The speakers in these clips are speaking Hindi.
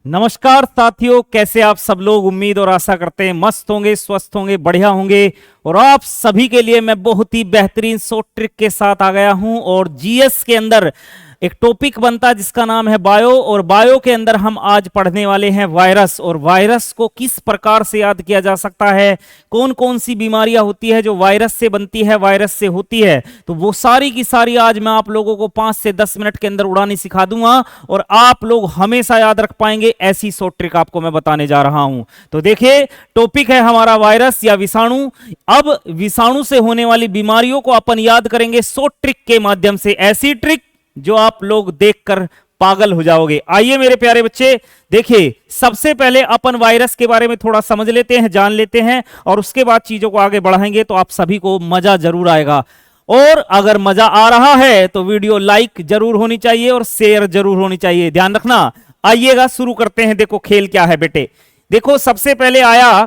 नमस्कार साथियों, कैसे आप सब लोग। उम्मीद और आशा करते हैं मस्त होंगे, स्वस्थ होंगे, बढ़िया होंगे। और आप सभी के लिए मैं बहुत ही बेहतरीन शॉर्ट ट्रिक के साथ आ गया हूं। और जीएस के अंदर एक टॉपिक बनता है जिसका नाम है बायो, और बायो के अंदर हम आज पढ़ने वाले हैं वायरस। और वायरस को किस प्रकार से याद किया जा सकता है, कौन कौन सी बीमारियां होती है जो वायरस से बनती है, वायरस से होती है, तो वो सारी की सारी आज मैं आप लोगों को 5 से 10 मिनट के अंदर उड़ानी सिखा दूंगा। और आप लोग हमेशा याद रख पाएंगे, ऐसी शॉर्ट ट्रिक आपको मैं बताने जा रहा हूं। तो देखिए, टॉपिक है हमारा वायरस या विषाणु। अब विषाणु से होने वाली बीमारियों को अपन याद करेंगे शॉर्ट ट्रिक के माध्यम से, ऐसी ट्रिक जो आप लोग देखकर पागल हो जाओगे। आइए मेरे प्यारे बच्चे, देखिए सबसे पहले अपन वायरस के बारे में थोड़ा समझ लेते हैं, जान लेते हैं, और उसके बाद चीजों को आगे बढ़ाएंगे तो आप सभी को मजा जरूर आएगा। और अगर मजा आ रहा है तो वीडियो लाइक जरूर होनी चाहिए और शेयर जरूर होनी चाहिए, ध्यान रखना। आइएगा शुरू करते हैं। देखो खेल क्या है बेटे, देखो सबसे पहले आया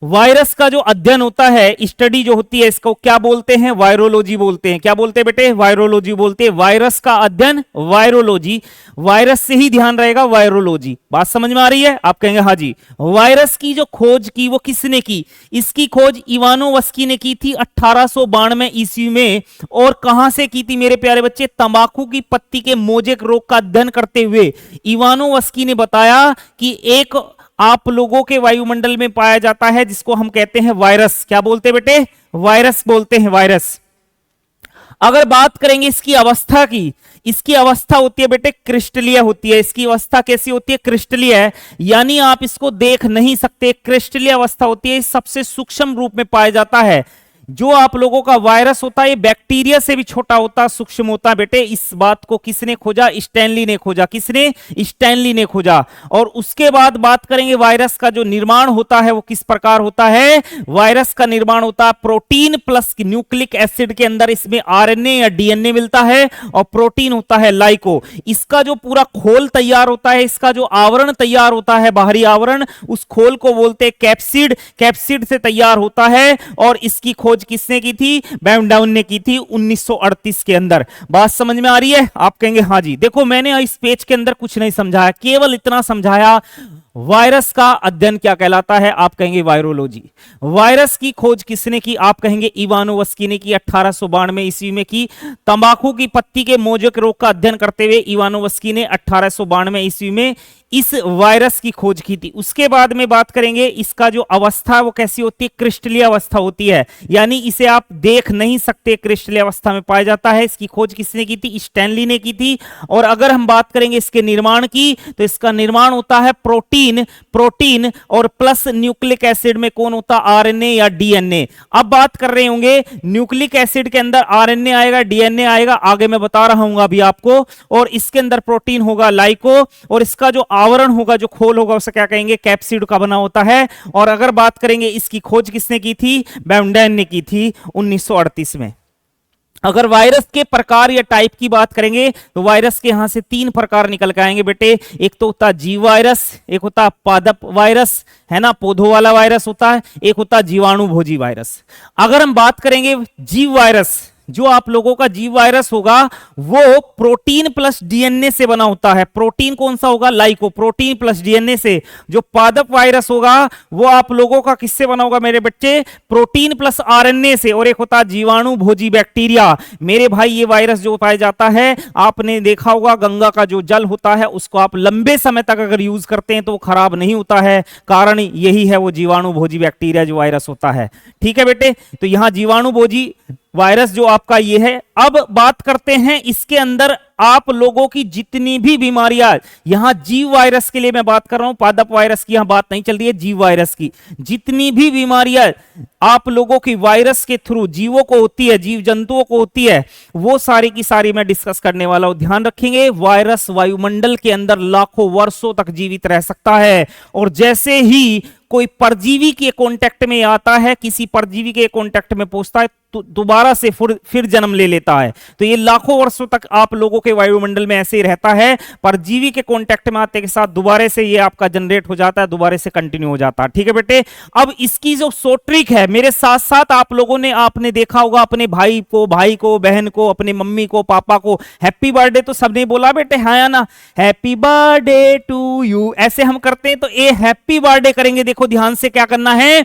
वायरस का जो अध्ययन होता है, स्टडी जो होती है, इसको क्या बोलते हैं? वायरोलॉजी बोलते हैं। क्या बोलते हैं बेटे? वायरोलॉजी बोलते हैं। वायरस का अध्ययन वायरोलॉजी, वायरस से ही ध्यान रहेगा, वायरोलॉजी। बात समझ में आ रही है? आप कहेंगे हाँ जी। वायरस की जो खोज की वो किसने की? इसकी खोज इवानोवस्की ने की थी 1892 ईस्वी में। और कहां से की थी मेरे प्यारे बच्चे? तंबाकू की पत्ती के मोजेक रोग का अध्ययन करते हुए इवानोवस्की ने बताया कि एक आप लोगों के वायुमंडल में पाया जाता है जिसको हम कहते हैं वायरस। क्या बोलते हैं बेटे? वायरस बोलते हैं, वायरस। अगर बात करेंगे इसकी अवस्था की, इसकी अवस्था होती है बेटे क्रिस्टलीय होती है। इसकी अवस्था कैसी होती है? क्रिस्टलीय है, यानी आप इसको देख नहीं सकते। क्रिस्टलीय अवस्था होती है, सबसे सूक्ष्म रूप में पाया जाता है। जो आप लोगों का वायरस होता है ये बैक्टीरिया से भी छोटा होता, सूक्ष्म होता बेटे। इस बात को किसने खोजा? स्टैनली ने खोजा। किसने? स्टैनली ने खोजा। और उसके बाद बात करेंगे वायरस का जो निर्माण होता है वो किस प्रकार होता है। वायरस का निर्माण होता है प्रोटीन प्लस न्यूक्लिक एसिड के अंदर। इसमें आरएनए या डीएनए मिलता है और प्रोटीन होता है लाइको। इसका जो पूरा खोल तैयार होता है, इसका जो आवरण तैयार होता है, बाहरी आवरण, उस खोल को बोलते हैं कैप्सिड। कैप्सिड से तैयार होता है। और इसकी खोज किसने की थी? बैमडाउन ने की थी 1938 के अंदर। बात समझ में आ रही है? आप कहेंगे हाँ जी। देखो मैंने इस पेज के अंदर कुछ नहीं समझाया, केवल इतना समझाया वायरस का अध्ययन क्या कहलाता है। आप कहेंगे वायरोलॉजी। वायरस की खोज किसने की? आप कहेंगे इवानोवस्की ने की, 1892 ईस्वी में की। तंबाकू की पत्ती के मोजेक रोग का अध्ययन करते हुए इवानोवस्की ने 1892 ईस्वी में इस वायरस की खोज की थी। उसके बाद में बात करेंगे इसका जो अवस्था वो कैसी होती है? क्रिस्टलीय अवस्था होती है, यानी इसे आप देख नहीं सकते, क्रिस्टलीय अवस्था में पाया जाता है। इसकी खोज किसने की थी? स्टैनली ने की थी। और अगर हम बात करेंगे इसके निर्माण की, तो इसका निर्माण होता है प्रोटीन और प्लस न्यूक्लिक एसिड में। कौन होता? आरएनए या डीएनए। अब बात कर रहे होंगे न्यूक्लिक एसिड के अंदर आरएनए आएगा, डीएनए आएगा, आगे मैं बता रहा हूं अभी आपको। और इसके अंदर प्रोटीन होगा लाइको, और इसका जो आवरण होगा, जो खोल होगा, उसे क्या कहेंगे? कैप्सिड का बना होता है। और अगर बात करेंगे इसकी खोज किसने की थी? बैमडाउन ने की थी 1938 में। अगर वायरस के प्रकार या टाइप की बात करेंगे तो वायरस के यहां से 3 प्रकार निकल के आएंगे बेटे। एक तो होता जीव वायरस, एक होता पादप वायरस, है ना, पौधों वाला वायरस होता है, एक होता जीवाणु भोजी वायरस। अगर हम बात करेंगे जीव वायरस, जो आप लोगों का जीव वायरस होगा वो प्रोटीन प्लस डीएनए से बना होता है। प्रोटीन कौन सा होगा? लाइको, प्रोटीन प्लस डीएनए से। जो पादप वायरस होगा वो आप लोगों का किससे बना होगा मेरे बच्चे? प्रोटीन प्लस आरएनए से। और एक होता है जीवाणु भोजी बैक्टीरिया। मेरे भाई ये वायरस जो पाया जाता है, आपने देखा होगा गंगा का जो जल होता है उसको आप लंबे समय तक अगर यूज करते हैं तो वो खराब नहीं होता है। कारण यही है, वो जीवाणु भोजी बैक्टीरिया जो वायरस होता है। ठीक है बेटे, तो यहां जीवाणु भोजी वायरस जो आपका ये है। अब बात करते हैं इसके अंदर आप लोगों की जितनी भी बीमारियां, यहां जीव वायरस के लिए मैं बात कर रहा हूं, पादप वायरस की यहां बात नहीं चल रही है, जीव वायरस की। जितनी भी बीमारियां आप लोगों की वायरस के थ्रू जीवों को होती है, जीव जंतुओं को होती है, वो सारी की सारी मैं डिस्कस करने वाला हूं। ध्यान रखेंगे, वायरस वायुमंडल के अंदर लाखों वर्षों तक जीवित रह सकता है। और जैसे ही कोई परजीवी के कांटेक्ट में आता है, किसी परजीवी के कांटेक्ट में पहुंचता है, तो दोबारा से फिर जन्म ले लेता है। तो ये लाखों वर्षों तक आप लोगों के पूरे वायुमंडल में ऐसे ही रहता है, परजीवी के कांटेक्ट में आते के साथ दोबारा से ये आपका जनरेट हो जाता है, दोबारा से कंटिन्यू हो जाता है। ठीक है बेटे, अब इसकी जो सो ट्रिक है मेरे साथ साथ आप लोगों ने आपने देखा होगा, अपने भाई को बहन को, अपने मम्मी को, पापा को हैप्पी बर्थडे तो सबने बोला बेटे, हाँ या ना, हैप्पी बर्थडे टू यू, ऐसे हम करते हैं। तो ए हैप्पी बर्थडे करेंगे, देखो ध्यान से क्या करना है,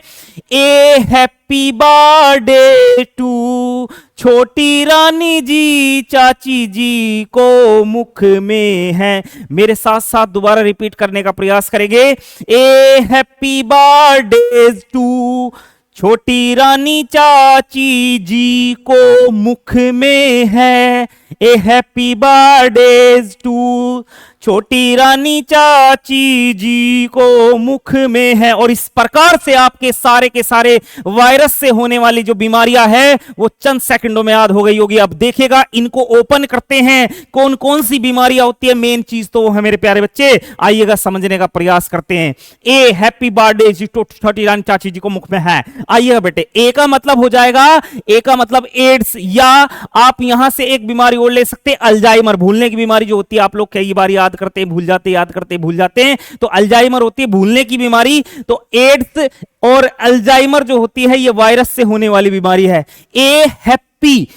ए हैप्पी बर्थडे टू छोटी रानी जी चाची जी को मुख में है। मेरे साथ साथ दोबारा रिपीट करने का प्रयास करेंगे, ए हैप्पी बर्थडे टू छोटी रानी चाची जी को मुख में है, ए हैप्पी बर्थडे टू छोटी रानी चाची जी को मुख में है। और इस प्रकार से आपके सारे के सारे वायरस से होने वाली जो बीमारियां हैं वो चंद सेकंडों में याद हो गई होगी। अब देखिएगा, इनको ओपन करते हैं, कौन कौन सी बीमारियां होती है। मेन चीज तो वो है मेरे प्यारे बच्चे, आइएगा समझने का प्रयास करते हैं। ए हैप्पी बर्थडे छोटी रानी चाची जी को मुख में है। आइएगा बेटे, ए का मतलब हो जाएगा, ए का मतलब एड्स, या आप यहां से एक बीमारी और ले सकते हैं, अल्जाइमर, भूलने की बीमारी जो होती है। आप लोग कई बार याद करते भूल जाते, याद करते भूल जाते हैं, तो अल्जाइमर होती है भूलने की बीमारी। तो एड्स और अल्जाइमर जो होती है ये वायरस से होने वाली बीमारी है। ए हैप्पी,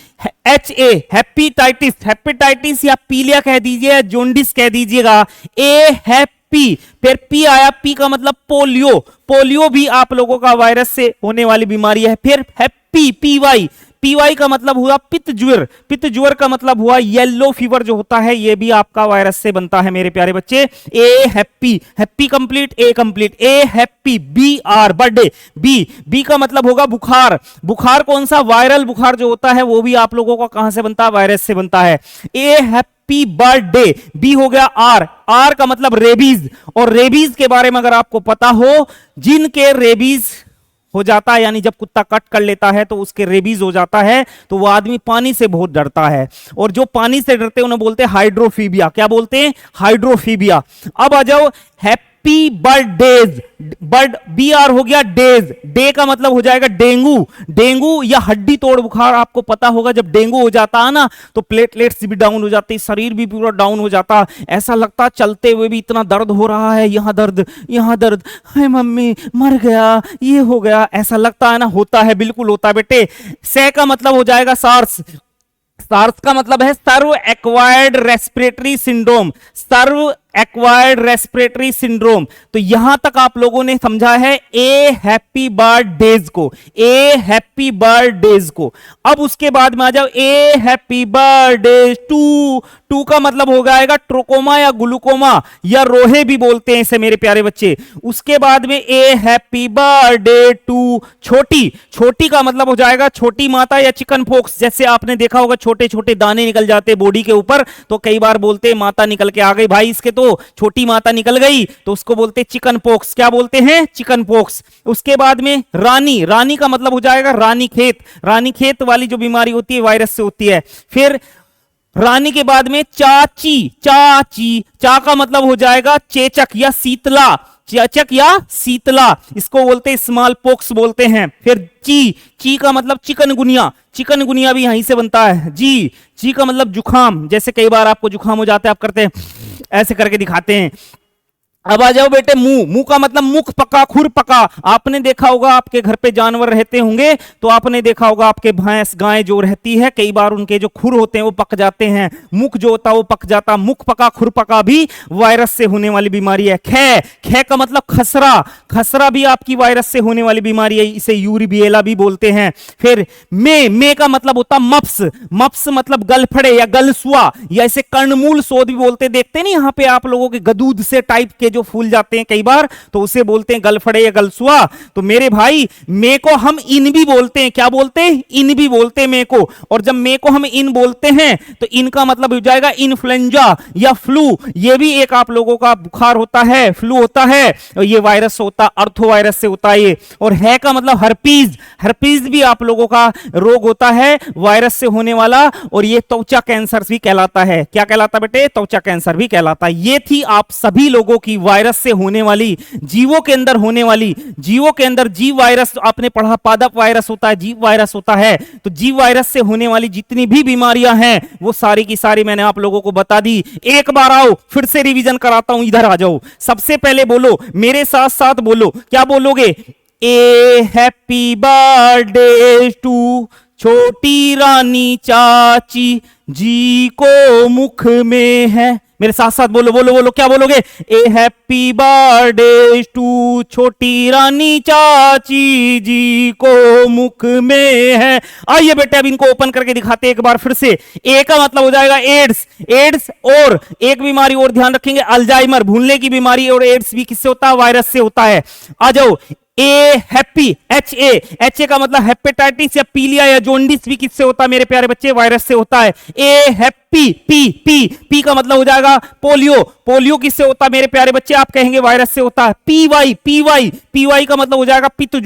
एच ए हैप्पीटाइटिस, हैप्पीटाइटिस या पीलिया कह दीजिए, जोंडिस कह दीजिएगा। ए हैप्पी, फिर पी आया, पी का मतलब पोलियो, पोलियो भी आप लोगों का वायरस से होने वाली बीमारी है। फिर हैप्पी, पी वाई, पीवाई का मतलब हुआ पित्त ज्वर, पित्त ज्वर का मतलब हुआ येलो फीवर जो होता है, ये भी आपका वायरस से बनता है मेरे प्यारे बच्चे। A happy, happy complete, a complete, a happy, B R birthday, B, B का मतलब होगा बुखार, बुखार कौन सा, वायरल बुखार जो होता है वो भी आप लोगों का कहां से बनता है, वायरस से बनता है। ए हैप्पी बर्थडे, बी हो गया आर, आर का मतलब रेबीज, और रेबीज के बारे में अगर आपको पता हो, जिनके रेबीज हो जाता है, यानी जब कुत्ता कट कर लेता है तो उसके रेबीज हो जाता है, तो वो आदमी पानी से बहुत डरता है, और जो पानी से डरते हैं उन्हें बोलते हैं हाइड्रोफीबिया। क्या बोलते हैं, हाइड्रोफीबिया। अब आ जाओ happy birthdays, bird, B R हो गया डेज, डे का मतलब हो जाएगा डेंगू, डेंगू या हड्डी तोड़ बुखार। आपको पता होगा जब डेंगू हो जाता है ना तो प्लेटलेट्स भी डाउन हो जाती, शरीर भी पूरा डाउन हो जाता, ऐसा लगता चलते हुए भी इतना दर्द हो रहा है, यहाँ दर्द, यहाँ दर्द, हाय मम्मी मर गया, ये हो गया, ऐसा लगता है ना, होता है, बिल्कुल होता है बेटे। से का मतलब हो जाएगा सार्स, सार्स का मतलब है सर्व एक्वायर्ड रेस्पिरेटरी सिंड्रोम, सर्व एक्वायर्ड रेस्पिरेटरी सिंड्रोम। तो यहां तक आप लोगों ने समझा है ए हैप्पी बर्थडेज को, ए हैप्पी बर्थडेज को। अब उसके बाद में आ जाओ a happy birthday to, to का मतलब हो जाएगा ट्रोकोमा या ग्लूकोमा या रोहे भी बोलते हैं इसे मेरे प्यारे बच्चे। उसके बाद में ए हैप्पी बर्थडे टू छोटी, छोटी का मतलब हो जाएगा छोटी माता या चिकन पॉक्स। जैसे आपने देखा होगा छोटे छोटे दाने निकल जाते बॉडी के ऊपर, तो कई बार बोलते हैं माता निकल के आ गई भाई, इसके तो छोटी माता निकल गई, तो उसको बोलते हैं चिकन पॉक्स। क्या बोलते हैं, चिकन पॉक्स। उसके बाद में रानी, रानी का मतलब हो जाएगा रानी खेत, रानी खेत वाली जो बीमारी होती है वायरस से होती है। फिर रानी के बाद में चाची, चाची, चा का मतलब हो जाएगा चेचक या शीतला, चेचक या शीतला, इसको बोलते हैं स्मॉल पॉक्स बोलते हैं। फिर ची, ची का मतलब चिकनगुनिया, चिकनगुनिया भी यहीं से बनता है। जी, जी का मतलब जुखाम, जैसे कई बार आपको जुखाम हो जाता है, आप करते हैं ऐसे करके दिखाते हैं। अब आ जाओ बेटे मुंह, मुंह का मतलब मुख पका, खुर पका। आपने देखा होगा आपके घर पे जानवर रहते होंगे तो आपने देखा होगा आपके भैंस गाय जो रहती है कई बार उनके जो खुर होते हैं वो पक जाते हैं, मुख जो होता है वो पक जाता। मुख पका खुर पका भी वायरस से होने वाली बीमारी है। खे, खे का मतलब खसरा, खसरा भी आपकी वायरस से होने वाली बीमारी है, इसे यूरिबिएला भी बोलते हैं। फिर मे का मतलब होता मप्स, मप्स मतलब गलफड़े या गलसुआ या इसे कर्णमूल शोध भी बोलते। देखते नहीं यहाँ पे आप लोगों के गदूद से टाइप के जो फूल जाते हैं कई बार, तो उसे बोलते हैं गलफड़े या गलसुआ। तो मेरे भाई मे को हम इन भी बोलते हैं, क्या बोलते हैं, इन भी बोलते हैं मे को। और जब मे को हम इन बोलते हैं तो इनका मतलब हो जाएगा इन्फ्लुएंजा या फ्लू, ये भी एक आप लोगों का बुखार होता है, फ्लू होता है, और ये वायरस होता है, अर्थो वायरस से होता है ये। और है का मतलब हर्पीज, हर्पीज भी आप लोगों का रोग होता है वायरस से होने वाला, और ये त्वचा कैंसर भी कहलाता है। क्या कहलाता बेटे, त्वचा कैंसर भी कहलाता है। ये थी आप सभी लोगों की वायरस से होने वाली, जीवों के अंदर होने वाली, जीवों के अंदर जीव वायरस, आपने पढ़ा पादप वायरस होता है, जीव वायरस होता है, तो जीव वायरस से होने वाली जितनी भी बीमारियां हैं वो सारी की सारी मैंने आप लोगों को बता दी। एक बार आओ फिर से रिवीजन कराता हूं, इधर आ जाओ। सबसे पहले बोलो, मेरे साथ साथ बोलो, क्या बोलोगे? ए हैप्पी बर्थडे टू छोटी रानी चाची जी को मुख में है। मेरे साथ साथ बोलो बोलो बोलो, क्या बोलोगे? ए हैप्पी बर्थडे टू छोटी रानी चाची जी को मुख में है। आइए बेटे अब इनको ओपन करके दिखाते एक बार फिर से। ए का मतलब हो जाएगा एड्स, एड्स, और एक बीमारी और ध्यान रखेंगे, अल्जाइमर, भूलने की बीमारी, और एड्स भी किससे होता है? वायरस से होता है। आ जाओ, ए हैप्पी, एच ए का मतलब हेपेटाइटिस या पीलिया या जोंडिस भी किससे होता है मेरे प्यारे बच्चे? वायरस से होता है। ए हैप्पी, पी का मतलब हो जाएगा पोलियो, पोलियो किससे होता है मेरे प्यारे बच्चे? आप कहेंगे वायरस से होता है। पीवाई का मतलब हो जाएगा पित्त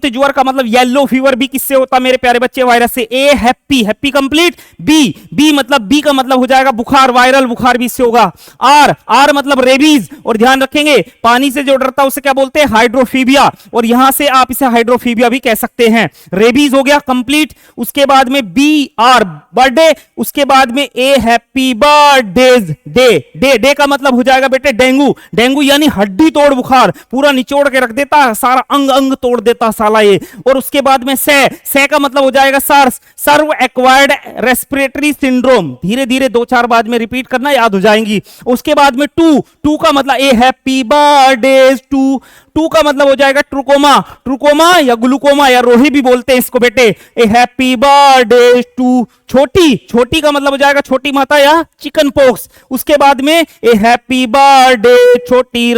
ज्वर का मतलब येलो फीवर भी किससे होता है मेरे प्यारे बच्चे? वायरस से। ए हैप्पी कंप्लीट। बी का मतलब हो जाएगा बुखार, वायरल बुखार भी इससे होगा। आर मतलब रेबीज, और ध्यान रखेंगे पानी से जो डरता है उसे क्या बोलते हैं? हाइड्रोफीबिया, और यहां से आप इसे हाइड्रोफीबिया भी कह सकते हैं। रेबीज हो गया कंप्लीट। उसके बाद में बी आर बर्थडे, उसके बाद में ए हैप्पी बर्थडेज डे का मतलब हो जाएगा बेटे डेंगू यानी हड्डी तोड़ बुखार, पूरा निचोड़ के रख देता है, सारा अंग तोड़ देता साला ये। और उसके बाद में से का मतलब हो जाएगा सार्स, सर्व एक्वायर्ड रेस्पिरेटरी सिंड्रोम। धीरे धीरे 2-4 बाद में रिपीट करना, याद हो जाएंगी। उसके बाद में टू का मतलब ए हैप्पी बर्थडेज टू का मतलब हो जाएगा ट्रुकोमा या ग्लूकोमा या रोही भी बोलते हैं इसको बेटे। ए हैप्पी बर्थडे टू छोटी का मतलब हो जाएगा छोटी माता या चिकन पॉक्स। उसके बाद में ए हैप्पी बर्थडे छोटी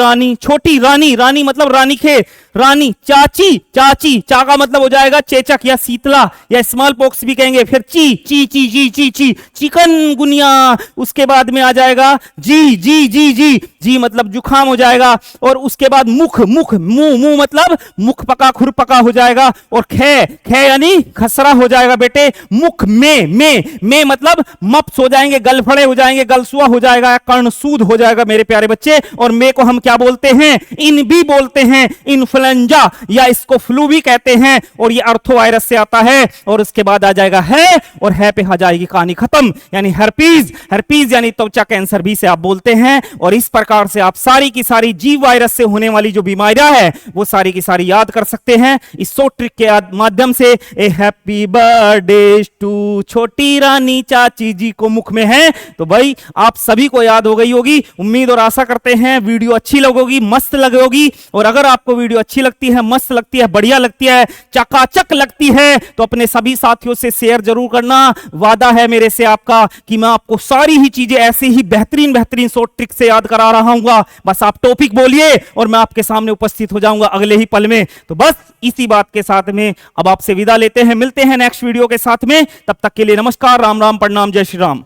रानी मतलब रानीखेत, रानी चाची चा का मतलब हो जाएगा चेचक या शीतला या स्मॉल पॉक्स भी कहेंगे। फिर ची चिकन गुनिया। उसके बाद में आ जाएगा जी मतलब जुखाम हो जाएगा। और उसके बाद मुख मुंह मतलब मुख पका खुर पका हो जाएगा। और खे यानी खसरा हो जाएगा बेटे। मुख में मतलब मप्स हो जाएंगे, गलफड़े हो जाएंगे, गलसुआ हो जाएगा, कर्णसूद हो जाएगा मेरे प्यारे बच्चे। और में को हम क्या बोलते हैं? इन भी बोलते हैं, इन्फ्लुएंजा या इसको फ्लू भी कहते हैं, और ये अर्थोवायरस से आता है। और उसके बाद आ जाएगा है, और है पे आ जाएगी कहानी खत्म, यानी हर्पीज यानी त्वचा कैंसर भी से आप बोलते हैं। और इस प्रकार से आप सारी की सारी जीव वायरस से होने वाली जो बीमारियां है वो सारी की सारी याद कर सकते हैं इस शॉर्ट ट्रिक के माध्यम से। ए हैप्पी बर्थडे टू छोटी रानी चाची जी को मुख में है। तो भाई आप सभी को याद हो गई होगी, उम्मीद और आशा करते हैं वीडियो अच्छी लगेगी, मस्त लगेगी। और अगर आपको वीडियो अच्छी लगती है, मस्त लगती है, बढ़िया लगती है, चकाचक लगती है, तो अपने सभी साथियों से शेयर जरूर करना। वादा है मेरे से आपका कि मैं आपको सारी ही चीजें ऐसे ही बेहतरीन शॉर्ट ट्रिक से याद करा रहा हूं। बस आप टॉपिक बोलिए और मैं आपके सामने उपस्थित हो जाऊंगा अगले ही पल में। तो बस इसी बात के साथ में अब आपसे विदा लेते हैं, मिलते हैं नेक्स्ट वीडियो के साथ में। तब तक के लिए नमस्कार, राम राम, प्रणाम, जय श्री राम।